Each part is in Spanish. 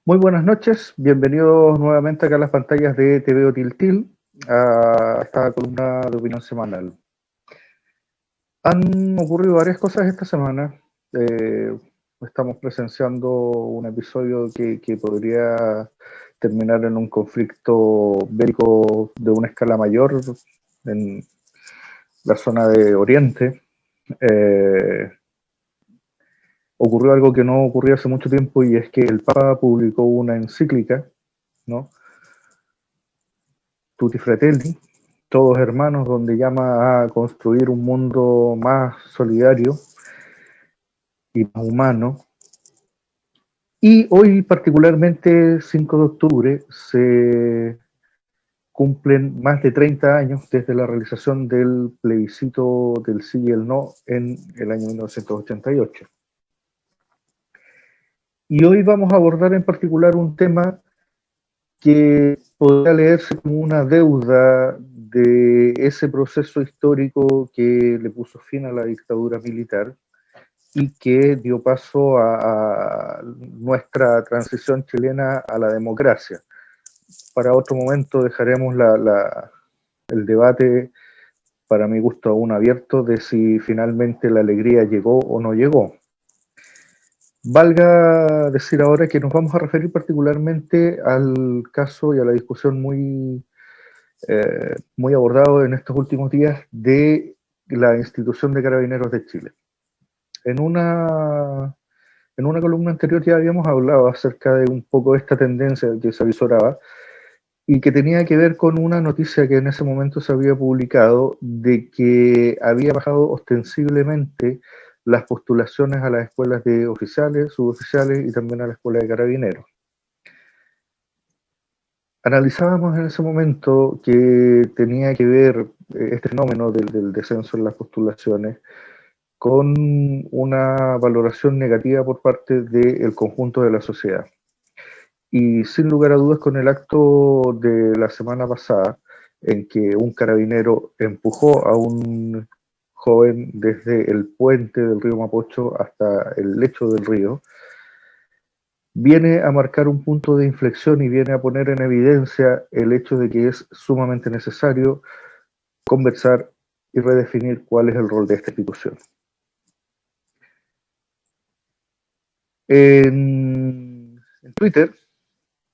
Muy buenas noches, bienvenidos nuevamente acá a las pantallas de TVO Tiltil, a esta columna de opinión semanal. Han ocurrido varias cosas esta semana. Estamos presenciando un episodio que podría terminar en un conflicto bélico de una escala mayor en la zona de Oriente. Ocurrió algo que no ocurrió hace mucho tiempo, y es que el Papa publicó una encíclica, ¿no? Tutti Fratelli, todos hermanos, donde llama a construir un mundo más solidario y más humano. Y hoy, particularmente 5 de octubre, se cumplen más de 30 años desde la realización del plebiscito del sí y el no en el año 1988. Y hoy vamos a abordar en particular un tema que podría leerse como una deuda de ese proceso histórico que le puso fin a la dictadura militar y que dio paso a nuestra transición chilena a la democracia. Para otro momento dejaremos el debate, para mi gusto aún abierto, de si finalmente la alegría llegó o no llegó. Valga decir ahora que nos vamos a referir particularmente al caso y a la discusión muy abordado en estos últimos días de la institución de Carabineros de Chile. En una columna anterior ya habíamos hablado acerca de un poco esta tendencia que se avisoraba y que tenía que ver con una noticia que en ese momento se había publicado de que había bajado ostensiblemente las postulaciones a las escuelas de oficiales, suboficiales y también a la escuela de carabineros. Analizábamos en ese momento que tenía que ver este fenómeno del descenso en las postulaciones con una valoración negativa por parte del conjunto de la sociedad. Y sin lugar a dudas, con el acto de la semana pasada, en que un carabinero empujó a un joven desde el puente del río Mapocho hasta el lecho del río, viene a marcar un punto de inflexión y viene a poner en evidencia el hecho de que es sumamente necesario conversar y redefinir cuál es el rol de esta institución. En Twitter,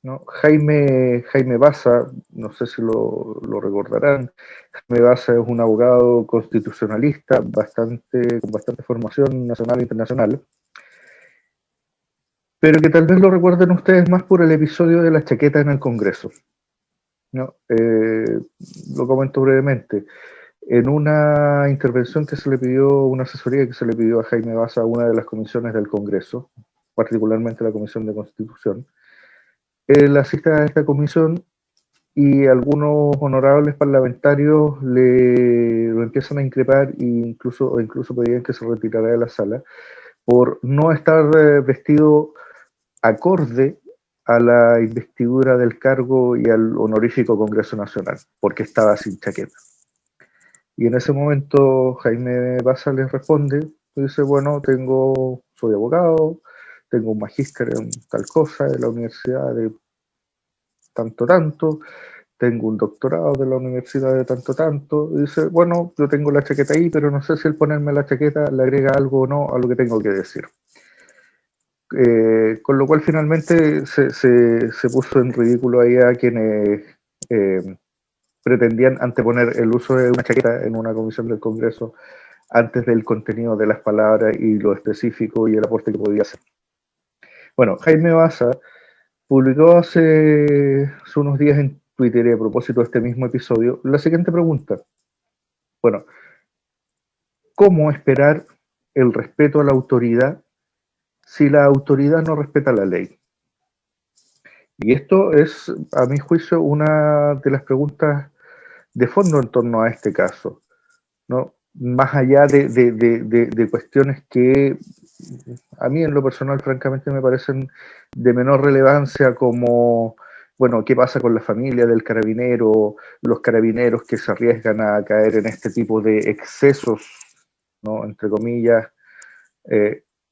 ¿no? Jaime Baza, no sé si lo recordarán. Jaime Baza es un abogado constitucionalista con bastante formación nacional e internacional, pero que tal vez lo recuerden ustedes más por el episodio de la chaqueta en el Congreso, ¿no? Lo comento brevemente. En una intervención que se le pidió, una asesoría que se le pidió a Jaime Baza a una de las comisiones del Congreso, particularmente la Comisión de Constitución, él asiste a esta comisión y algunos honorables parlamentarios lo empiezan a increpar e incluso pedían que se retirara de la sala por no estar vestido acorde a la investidura del cargo y al honorífico Congreso Nacional, porque estaba sin chaqueta. Y en ese momento Jaime Baza les responde, dice, bueno, soy abogado, tengo un magíster en tal cosa de la universidad de tanto, tengo un doctorado de la universidad de tanto, y dice, bueno, yo tengo la chaqueta ahí, pero no sé si el ponerme la chaqueta le agrega algo o no a lo que tengo que decir. Con lo cual finalmente se puso en ridículo ahí a quienes pretendían anteponer el uso de una chaqueta en una comisión del Congreso antes del contenido de las palabras y lo específico y el aporte que podía hacer. Bueno, Jaime Baza publicó hace unos días en Twitter, y a propósito de este mismo episodio, la siguiente pregunta. Bueno, ¿cómo esperar el respeto a la autoridad si la autoridad no respeta la ley? Y esto es, a mi juicio, una de las preguntas de fondo en torno a este caso, ¿no? Más allá de cuestiones que a mí en lo personal francamente me parecen de menor relevancia, como, bueno, qué pasa con la familia del carabinero, los carabineros que se arriesgan a caer en este tipo de excesos, ¿no? Entre comillas,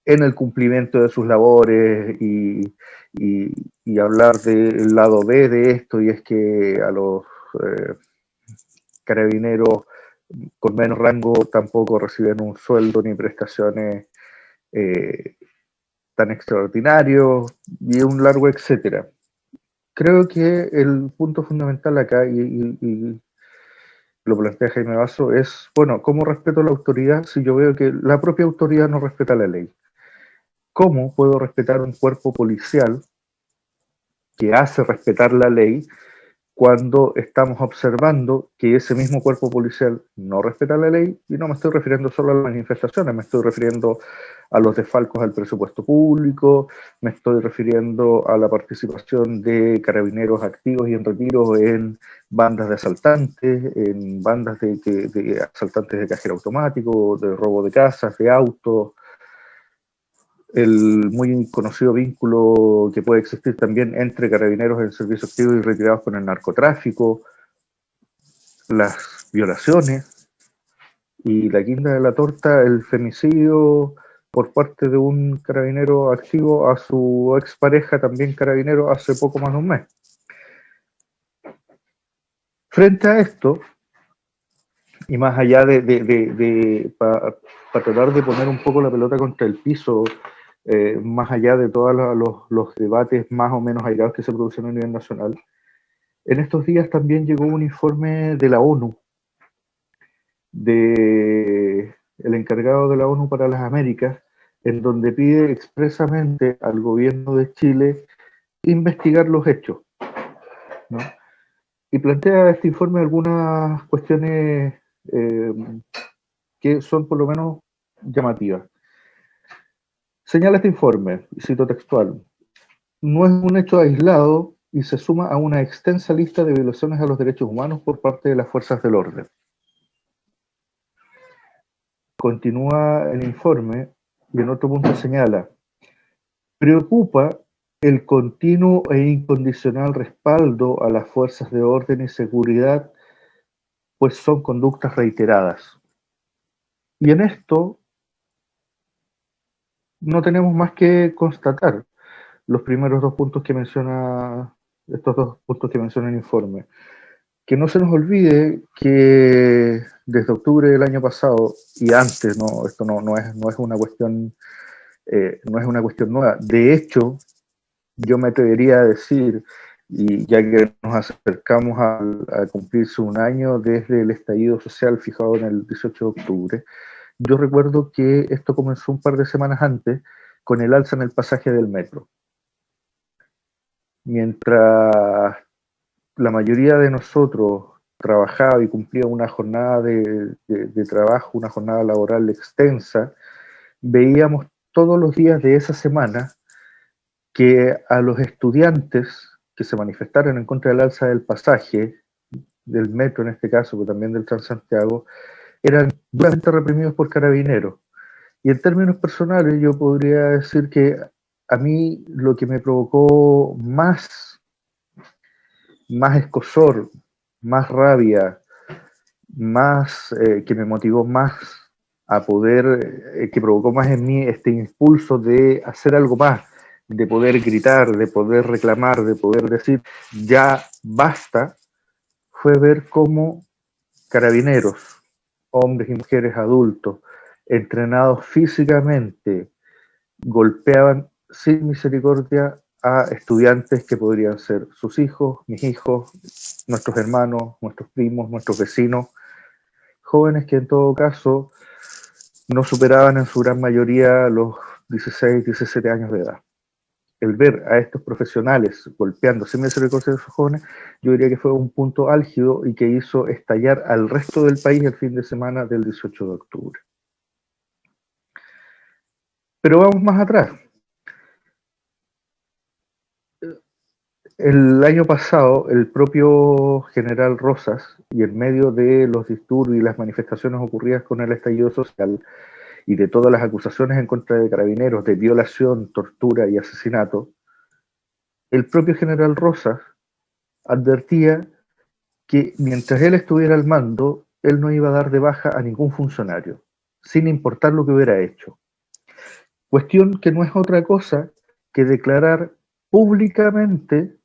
en el cumplimiento de sus labores y hablar del lado B de esto, y es que a los eh, carabineros con menos rango tampoco reciben un sueldo ni prestaciones eh, tan extraordinarios y un largo etcétera. Creo que el punto fundamental acá, y lo plantea Jaime Basso, es, bueno, ¿cómo respeto la autoridad si yo veo que la propia autoridad no respeta la ley? ¿Cómo puedo respetar un cuerpo policial que hace respetar la ley cuando estamos observando que ese mismo cuerpo policial no respeta la ley? Y no me estoy refiriendo solo a las manifestaciones, me estoy refiriendo a los desfalcos al presupuesto público, me estoy refiriendo a la participación de carabineros activos y en retiro en bandas de asaltantes, en bandas de asaltantes de cajero automático, de robo de casas, de autos, el muy conocido vínculo que puede existir también entre carabineros en servicio activo y retirados con el narcotráfico, las violaciones y la guinda de la torta, el femicidio por parte de un carabinero activo a su expareja, también carabinero, hace poco más de un mes. Frente a esto, y más allá para tratar de poner un poco la pelota contra el piso, más allá de todos los debates más o menos aislados que se producen a nivel nacional, en estos días también llegó un informe de la ONU, de el encargado de la ONU para las Américas, en donde pide expresamente al gobierno de Chile investigar los hechos, ¿no? Y plantea este informe algunas cuestiones eh, que son por lo menos llamativas. Señala este informe, y cito textual: no es un hecho aislado y se suma a una extensa lista de violaciones a los derechos humanos por parte de las fuerzas del orden. Continúa el informe y en otro punto señala: preocupa el continuo e incondicional respaldo a las fuerzas de orden y seguridad, pues son conductas reiteradas. Y en esto no tenemos más que constatar los primeros dos puntos que menciona, estos dos puntos que menciona el informe. Que no se nos olvide que desde octubre del año pasado y antes, no, esto no es una cuestión, no es una cuestión nueva. De hecho, yo me atrevería a decir, y ya que nos acercamos a cumplirse un año desde el estallido social fijado en el 18 de octubre, yo recuerdo que esto comenzó un par de semanas antes con el alza en el pasaje del metro. Mientras la mayoría de nosotros trabajaba y cumplía una jornada de trabajo, una jornada laboral extensa, veíamos todos los días de esa semana que a los estudiantes que se manifestaron en contra del alza del pasaje, del metro en este caso, pero también del Transantiago, eran duramente reprimidos por carabineros. Y en términos personales yo podría decir que a mí lo que me provocó más escozor, más rabia, más que me motivó más a poder, que provocó más en mí este impulso de hacer algo más, de poder gritar, de poder reclamar, de poder decir ya basta, fue ver cómo carabineros, hombres y mujeres adultos, entrenados físicamente, golpeaban sin misericordia a estudiantes que podrían ser sus hijos, mis hijos, nuestros hermanos, nuestros primos, nuestros vecinos, jóvenes que en todo caso no superaban en su gran mayoría los 16, 17 años de edad. El ver a estos profesionales golpeando sin misericordia a esos jóvenes, yo diría que fue un punto álgido y que hizo estallar al resto del país el fin de semana del 18 de octubre. Pero vamos más atrás. El año pasado, el propio general Rosas, y en medio de los disturbios y las manifestaciones ocurridas con el estallido social y de todas las acusaciones en contra de carabineros de violación, tortura y asesinato, el propio general Rosas advertía que mientras él estuviera al mando, él no iba a dar de baja a ningún funcionario, sin importar lo que hubiera hecho. Cuestión que no es otra cosa que declarar públicamente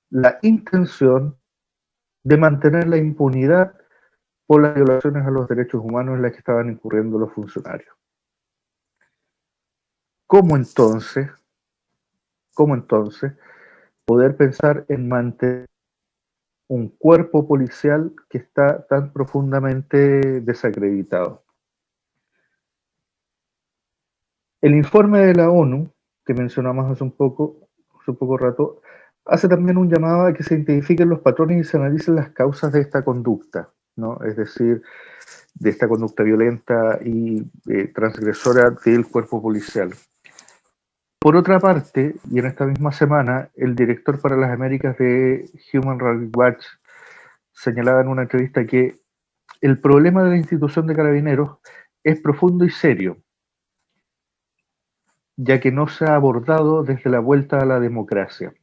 la intención de mantener la impunidad por las violaciones a los derechos humanos en las que estaban incurriendo los funcionarios. ¿Cómo entonces poder pensar en mantener un cuerpo policial que está tan profundamente desacreditado? El informe de la ONU, que mencionamos hace un poco rato, hace también un llamado a que se identifiquen los patrones y se analicen las causas de esta conducta, ¿no? Es decir, de esta conducta violenta y transgresora del cuerpo policial. Por otra parte, y en esta misma semana, el director para las Américas de Human Rights Watch señalaba en una entrevista que el problema de la institución de Carabineros es profundo y serio, ya que no se ha abordado desde la vuelta a la democracia.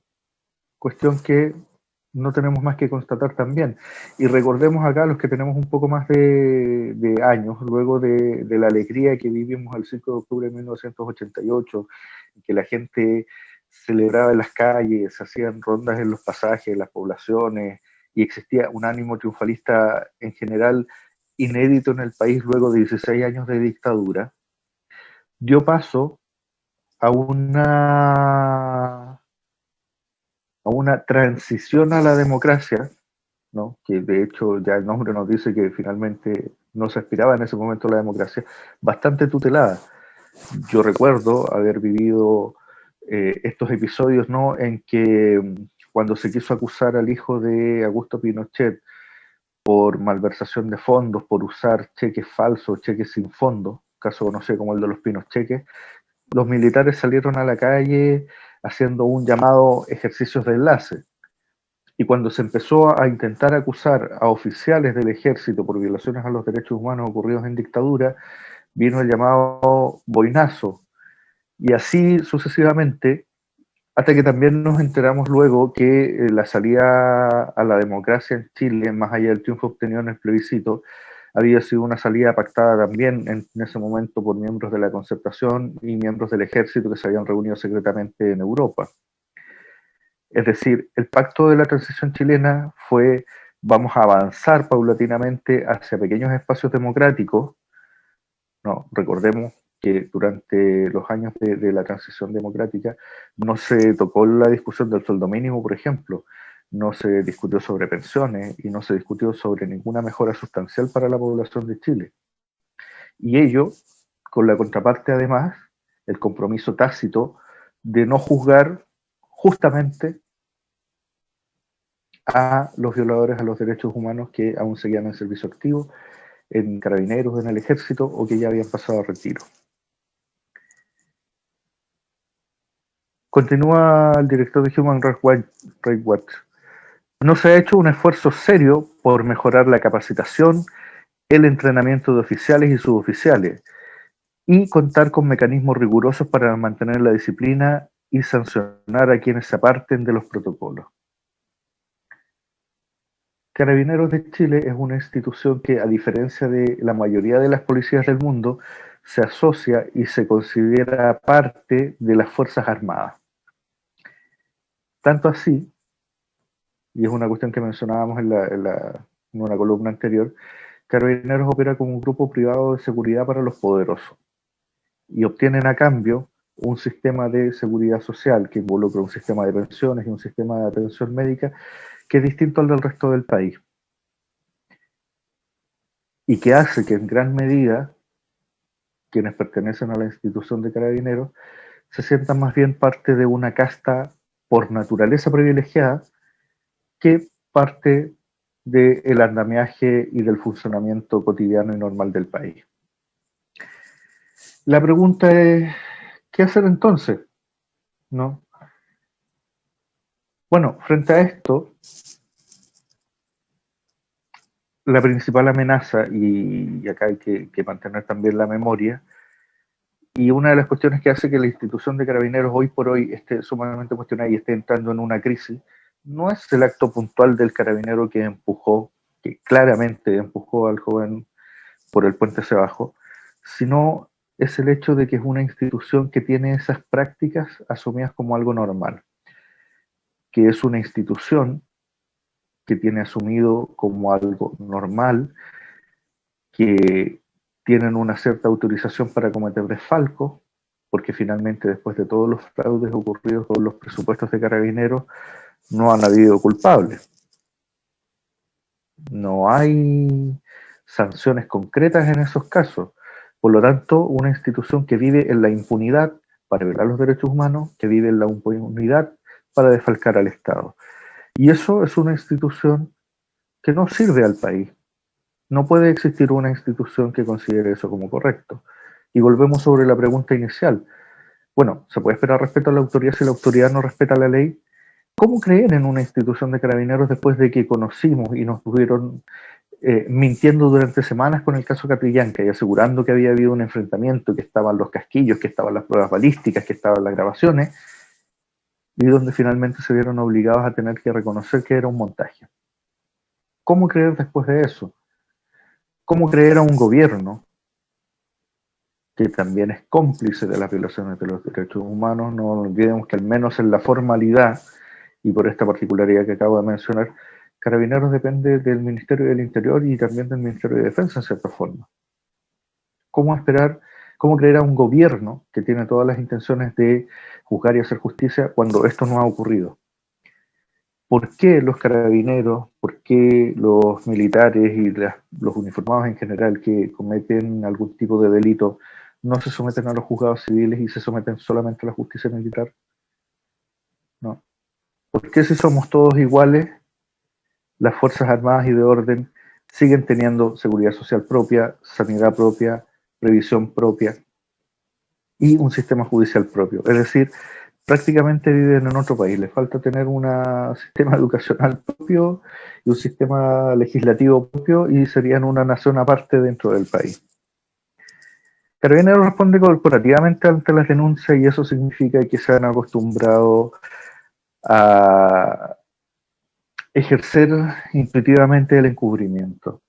Cuestión que no tenemos más que constatar también. Y recordemos acá, los que tenemos un poco más de años, luego de la alegría que vivimos el 5 de octubre de 1988, que la gente celebraba en las calles, se hacían rondas en los pasajes, en las poblaciones, y existía un ánimo triunfalista en general inédito en el país luego de 16 años de dictadura, dio paso a una transición a la democracia, ¿no? Que de hecho ya el nombre nos dice que finalmente no se aspiraba en ese momento a la democracia, bastante tutelada. Yo recuerdo haber vivido estos episodios, ¿no? En que cuando se quiso acusar al hijo de Augusto Pinochet por malversación de fondos, por usar cheques falsos, cheques sin fondo, caso conocido como el de los Pinocheques, los militares salieron a la calle haciendo un llamado ejercicios de enlace. Y cuando se empezó a intentar acusar a oficiales del ejército por violaciones a los derechos humanos ocurridos en dictadura, vino el llamado boinazo. Y así sucesivamente, hasta que también nos enteramos luego que la salida a la democracia en Chile, más allá del triunfo obtenido en el plebiscito, había sido una salida pactada también en ese momento por miembros de la Concertación y miembros del ejército que se habían reunido secretamente en Europa. Es decir, el pacto de la transición chilena fue: vamos a avanzar paulatinamente hacia pequeños espacios democráticos. No, recordemos que durante los años de la transición democrática no se tocó la discusión del sueldo mínimo, por ejemplo, no se discutió sobre pensiones y no se discutió sobre ninguna mejora sustancial para la población de Chile. Y ello, con la contraparte además, el compromiso tácito de no juzgar justamente a los violadores a los derechos humanos que aún seguían en servicio activo, en carabineros, en el ejército o que ya habían pasado a retiro. Continúa el director de Human Rights Watch. No se ha hecho un esfuerzo serio por mejorar la capacitación, el entrenamiento de oficiales y suboficiales y contar con mecanismos rigurosos para mantener la disciplina y sancionar a quienes se aparten de los protocolos. Carabineros de Chile es una institución que, a diferencia de la mayoría de las policías del mundo, se asocia y se considera parte de las Fuerzas Armadas. Tanto así, y es una cuestión que mencionábamos en una columna anterior, Carabineros opera como un grupo privado de seguridad para los poderosos y obtienen a cambio un sistema de seguridad social que involucra un sistema de pensiones y un sistema de atención médica que es distinto al del resto del país y que hace que en gran medida quienes pertenecen a la institución de Carabineros se sientan más bien parte de una casta por naturaleza privilegiada que parte del andamiaje y del funcionamiento cotidiano y normal del país. La pregunta es, ¿qué hacer entonces? ¿No? Bueno, frente a esto, la principal amenaza, y acá hay que mantener también la memoria, y una de las cuestiones que hace que la institución de Carabineros hoy por hoy esté sumamente cuestionada y esté entrando en una crisis, no es el acto puntual del carabinero que claramente empujó al joven por el puente hacia abajo, sino es el hecho de que es una institución que tiene esas prácticas asumidas como algo normal, que es una institución que tiene asumido como algo normal, que tienen una cierta autorización para cometer desfalco, porque finalmente después de todos los fraudes ocurridos con los presupuestos de Carabineros, no han habido culpables. No hay sanciones concretas en esos casos. Por lo tanto, una institución que vive en la impunidad para violar los derechos humanos, que vive en la impunidad para desfalcar al Estado. Y eso es una institución que no sirve al país. No puede existir una institución que considere eso como correcto. Y volvemos sobre la pregunta inicial. Bueno, ¿se puede esperar respeto a la autoridad si la autoridad no respeta la ley? ¿Cómo creer en una institución de carabineros después de que conocimos y nos estuvieron mintiendo durante semanas con el caso Catrillanca y asegurando que había habido un enfrentamiento, que estaban los casquillos, que estaban las pruebas balísticas, que estaban las grabaciones, y donde finalmente se vieron obligados a tener que reconocer que era un montaje? ¿Cómo creer después de eso? ¿Cómo creer a un gobierno que también es cómplice de las violaciones de los derechos humanos? No olvidemos que al menos en la formalidad, y por esta particularidad que acabo de mencionar, Carabineros depende del Ministerio del Interior y también del Ministerio de Defensa en cierta forma. ¿Cómo esperar, cómo creer a un gobierno que tiene todas las intenciones de juzgar y hacer justicia cuando esto no ha ocurrido? ¿Por qué los carabineros, por qué los militares y los uniformados en general que cometen algún tipo de delito no se someten a los juzgados civiles y se someten solamente a la justicia militar? No. ¿Por qué si somos todos iguales, las Fuerzas Armadas y de orden siguen teniendo seguridad social propia, sanidad propia, previsión propia y un sistema judicial propio? Es decir, prácticamente viven en otro país. Les falta tener un sistema educacional propio y un sistema legislativo propio y serían una nación aparte dentro del país. Carabineros responde corporativamente ante las denuncias y eso significa que se han acostumbrado a ejercer intuitivamente el encubrimiento.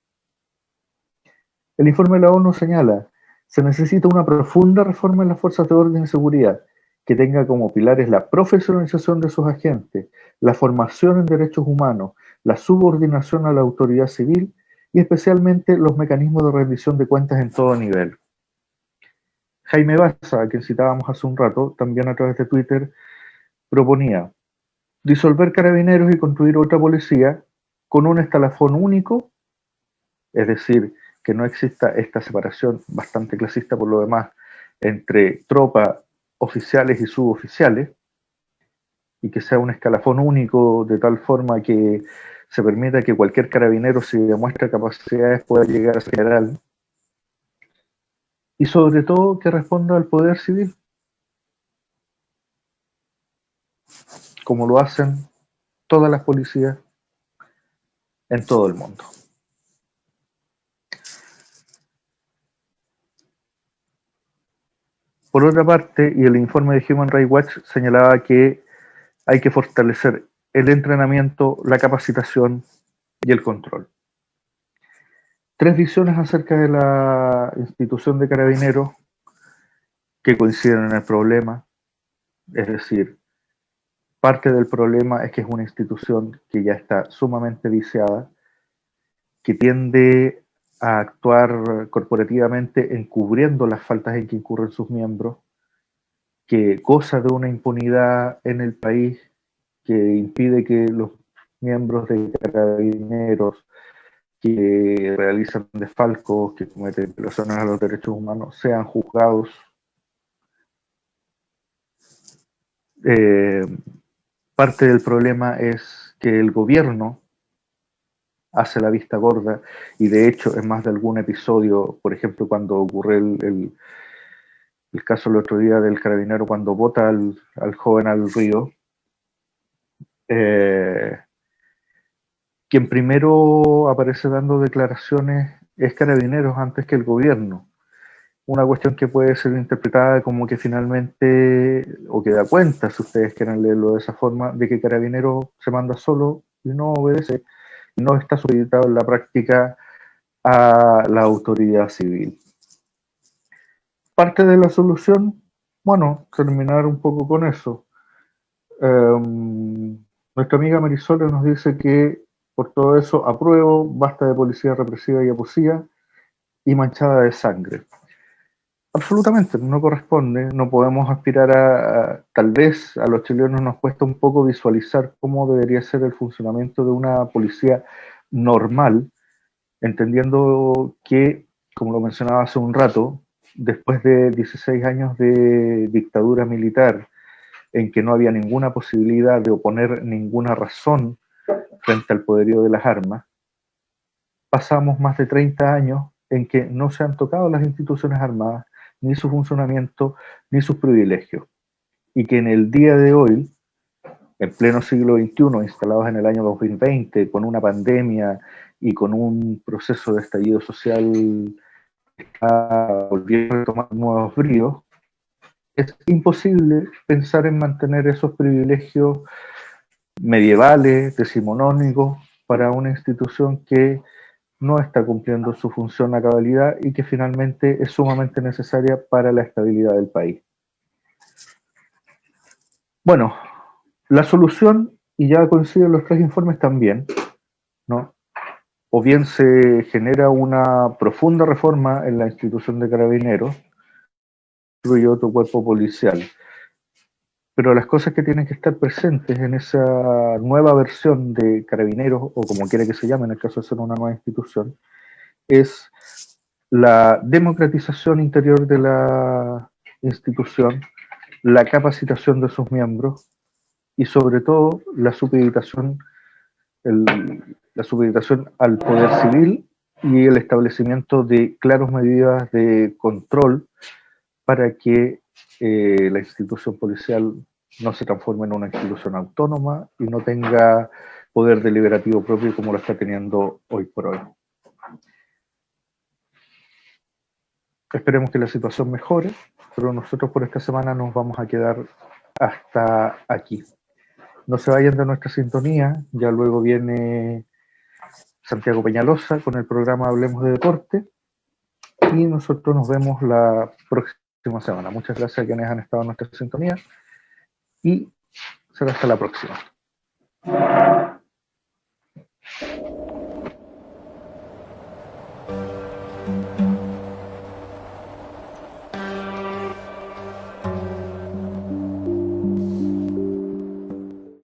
El informe de la ONU señala: se necesita una profunda reforma en las fuerzas de orden y seguridad que tenga como pilares la profesionalización de sus agentes, la formación en derechos humanos, la subordinación a la autoridad civil y especialmente los mecanismos de rendición de cuentas en todo nivel. Jaime Baza, a quien citábamos hace un rato, también a través de Twitter, proponía disolver Carabineros y construir otra policía con un escalafón único, es decir, que no exista esta separación bastante clasista por lo demás entre tropas, oficiales y suboficiales, y que sea un escalafón único de tal forma que se permita que cualquier carabinero, si demuestra capacidades, pueda llegar a ser general, y sobre todo que responda al poder civil, como lo hacen todas las policías en todo el mundo. Por otra parte, y el informe de Human Rights Watch señalaba que hay que fortalecer el entrenamiento, la capacitación y el control. Tres visiones acerca de la institución de Carabineros que coinciden en el problema, es decir, parte del problema es que es una institución que ya está sumamente viciada, que tiende a actuar corporativamente encubriendo las faltas en que incurren sus miembros, que goza de una impunidad en el país que impide que los miembros de Carabineros que realizan desfalcos, que cometen violaciones a los derechos humanos, sean juzgados. Eh, Parte del problema es que el gobierno hace la vista gorda y de hecho en más de algún episodio, por ejemplo cuando ocurre el caso el otro día del carabinero cuando bota al joven al río, quien primero aparece dando declaraciones es Carabineros antes que el gobierno. Una cuestión que puede ser interpretada como que finalmente, o que da cuenta, si ustedes quieren leerlo de esa forma, de que Carabineros se manda solo y no obedece, y no está supeditado en la práctica a la autoridad civil. parte de la solución, bueno, terminar un poco con eso. Nuestra amiga Marisola nos dice que por todo eso apruebo, basta de policía represiva y abusiva y manchada de sangre. Absolutamente, no corresponde, no podemos aspirar tal vez a los chilenos nos cuesta un poco visualizar cómo debería ser el funcionamiento de una policía normal, entendiendo que, como lo mencionaba hace un rato, después de 16 años de dictadura militar, en que no había ninguna posibilidad de oponer ninguna razón frente al poderío de las armas, pasamos más de 30 años en que no se han tocado las instituciones armadas, ni su funcionamiento, ni sus privilegios. Y que en el día de hoy, en pleno siglo XXI, instalados en el año 2020, con una pandemia y con un proceso de estallido social que está volviendo a tomar nuevos bríos, es imposible pensar en mantener esos privilegios medievales, decimonónicos, para una institución que no está cumpliendo su función a cabalidad y que finalmente es sumamente necesaria para la estabilidad del país. Bueno, la solución, y ya coinciden los tres informes también, ¿no? O bien se genera una profunda reforma en la institución de carabineros, incluye otro cuerpo policial. Pero las cosas que tienen que estar presentes en esa nueva versión de carabineros, o como quiera que se llame, en el caso de ser una nueva institución, es la democratización interior de la institución, la capacitación de sus miembros y sobre todo la supeditación al poder civil y el establecimiento de claras medidas de control para que la institución policial no se transforme en una institución autónoma y no tenga poder deliberativo propio como lo está teniendo hoy por hoy. Esperemos que la situación mejore, pero nosotros por esta semana nos vamos a quedar hasta aquí. No se vayan de nuestra sintonía, ya luego viene Santiago Peñalosa con el programa Hablemos de Deporte y nosotros nos vemos la próxima semana. Muchas gracias a quienes han estado en nuestra sintonía y será hasta la próxima.